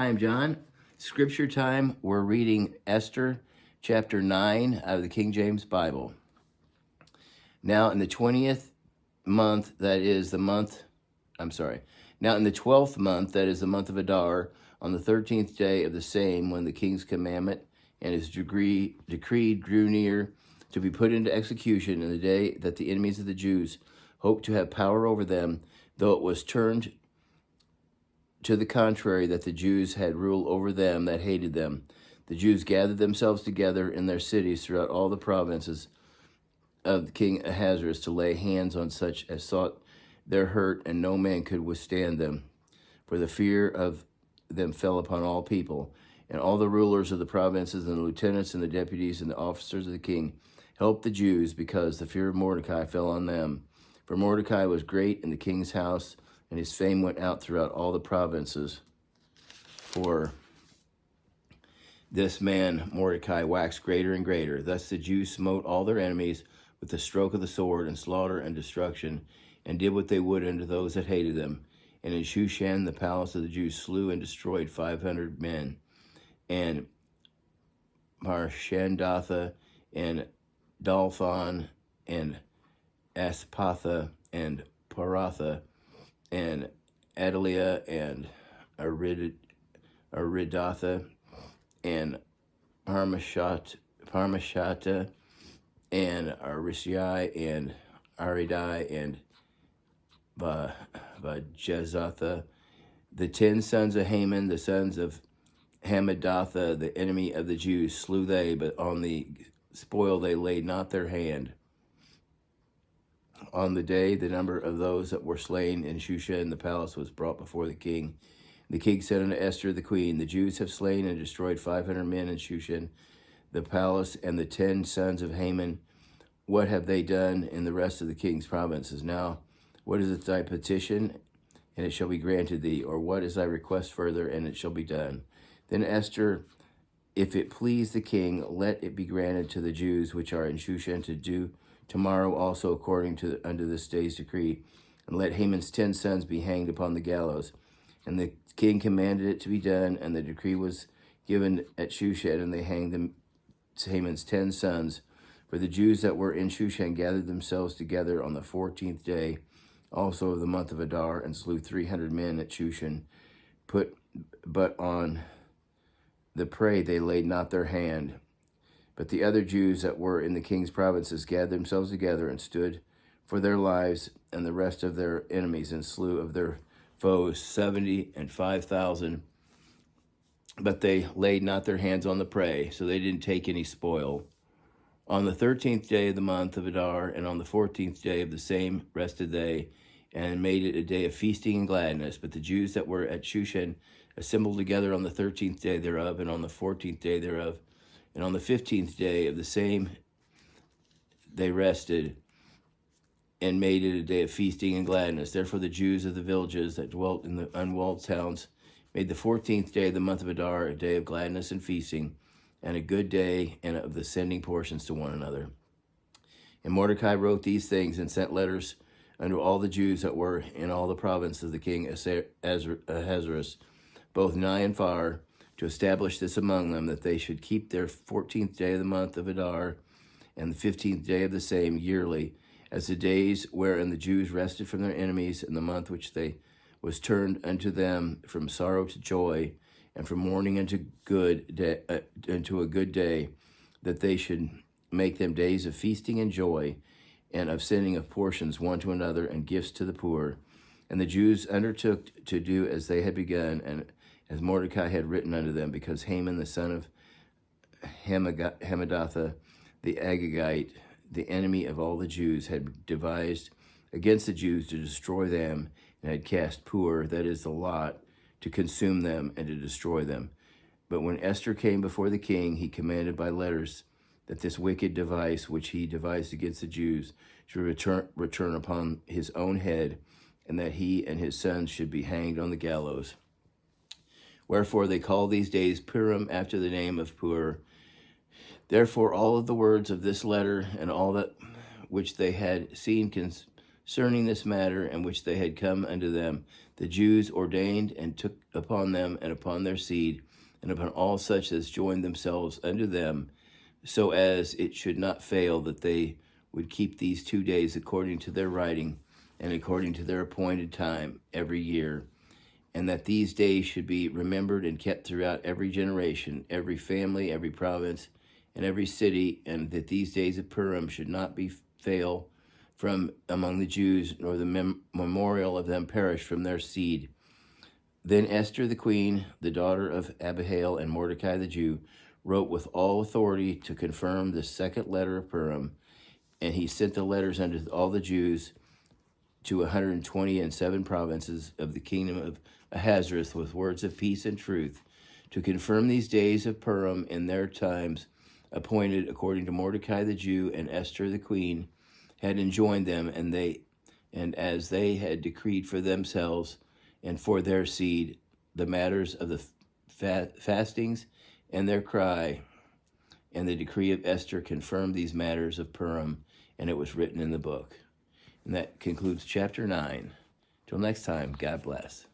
Hi, I'm John. Scripture time. We're reading Esther chapter 9 out of the King James Bible. Now in the 20th month, that is the month, Now in the 12th month, that is the month of Adar, on the 13th day of the same, when the king's commandment and his decree drew near to be put into execution, in the day that the enemies of the Jews hoped to have power over them, though it was turned to the contrary, that the Jews had rule over them that hated them. The Jews gathered themselves together in their cities throughout all the provinces of King Ahasuerus to lay hands on such as sought their hurt, and no man could withstand them. For the fear of them fell upon all people. And all the rulers of the provinces and the lieutenants and the deputies and the officers of the king helped the Jews, because the fear of Mordecai fell on them. For Mordecai was great in the king's house, and his fame went out throughout all the provinces. For this man Mordecai waxed greater and greater. Thus the Jews smote all their enemies with the stroke of the sword, and slaughter and destruction, and did what they would unto those that hated them. And in Shushan, the palace of the Jews, slew and destroyed 500 men. And Marshandatha, and Dalphon, and Aspatha, and Paratha, and Adalia, and Aridatha, and Parmashata, and Arishai, and Aridai, and Vajezatha, the 10 sons of Haman, the sons of Hamadatha, the enemy of the Jews, slew they, but on the spoil they laid not their hand. On the day, the number of those that were slain in Shushan the palace was brought before the king. The king said unto Esther the queen, The Jews have slain and destroyed 500 men in Shushan the palace, and the 10 sons of Haman. What have they done in the rest of the king's provinces? Now, what is thy petition, and it shall be granted thee? Or what is thy request further, and it shall be done? Then Esther, if it please the king, let it be granted to the Jews which are in Shushan to do tomorrow also according to unto this day's decree, and let Haman's 10 sons be hanged upon the gallows. And the king commanded it to be done, and the decree was given at Shushan, and they hanged Haman's 10 sons. For the Jews that were in Shushan gathered themselves together on the 14th day also of the month of Adar, and slew 300 men at Shushan. But on the prey they laid not their hand. But the other Jews that were in the king's provinces gathered themselves together, and stood for their lives and the rest of their enemies, and slew of their foes 75,000. But they laid not their hands on the prey, so they didn't take any spoil. On the 13th day of the month of Adar, and on the 14th day of the same rested they, and made it a day of feasting and gladness. But the Jews that were at Shushan assembled together on the 13th day thereof, and on the 14th day thereof, and on the 15th day of the same they rested, and made it a day of feasting and gladness. Therefore the Jews of the villages that dwelt in the unwalled towns made the 14th day of the month of Adar a day of gladness and feasting, and a good day, and of the sending portions to one another. And Mordecai wrote these things, and sent letters unto all the Jews that were in all the province of the king Ahasuerus, both nigh and far, to establish this among them, that they should keep their 14th day of the month of Adar, and the 15th day of the same yearly, as the days wherein the Jews rested from their enemies, in the month which they was turned unto them from sorrow to joy, and from mourning unto a good day, that they should make them days of feasting and joy, and of sending of portions one to another, and gifts to the poor. And the Jews undertook to do as they had begun, and as Mordecai had written unto them, because Haman the son of Hamadatha the Agagite, the enemy of all the Jews, had devised against the Jews to destroy them, and had cast Pur, that is the lot, to consume them and to destroy them. But when Esther came before the king, he commanded by letters that this wicked device which he devised against the Jews should return upon his own head, and that he and his sons should be hanged on the gallows. Wherefore they call these days Purim, after the name of Pur. Therefore all of the words of this letter, and all that which they had seen concerning this matter, in which they had come unto them, the Jews ordained and took upon them and upon their seed, and upon all such as joined themselves unto them, so as it should not fail that they would keep these 2 days according to their writing and according to their appointed time every year, and that these days should be remembered and kept throughout every generation, every family, every province, and every city, and that these days of Purim should not be fail from among the Jews, nor the memorial of them perish from their seed. Then Esther the queen, the daughter of Abihail, and Mordecai the Jew, wrote with all authority to confirm the second letter of Purim, and he sent the letters unto all the Jews to 127 provinces of the kingdom of Ahasuerus with words of peace and truth, to confirm these days of Purim in their times appointed according to Mordecai the Jew and Esther the queen had enjoined them, and as they had decreed for themselves and for their seed the matters of the fastings and their cry, and the decree of Esther confirmed these matters of Purim, and it was written in the book. And that concludes chapter 9. Till next time, God bless.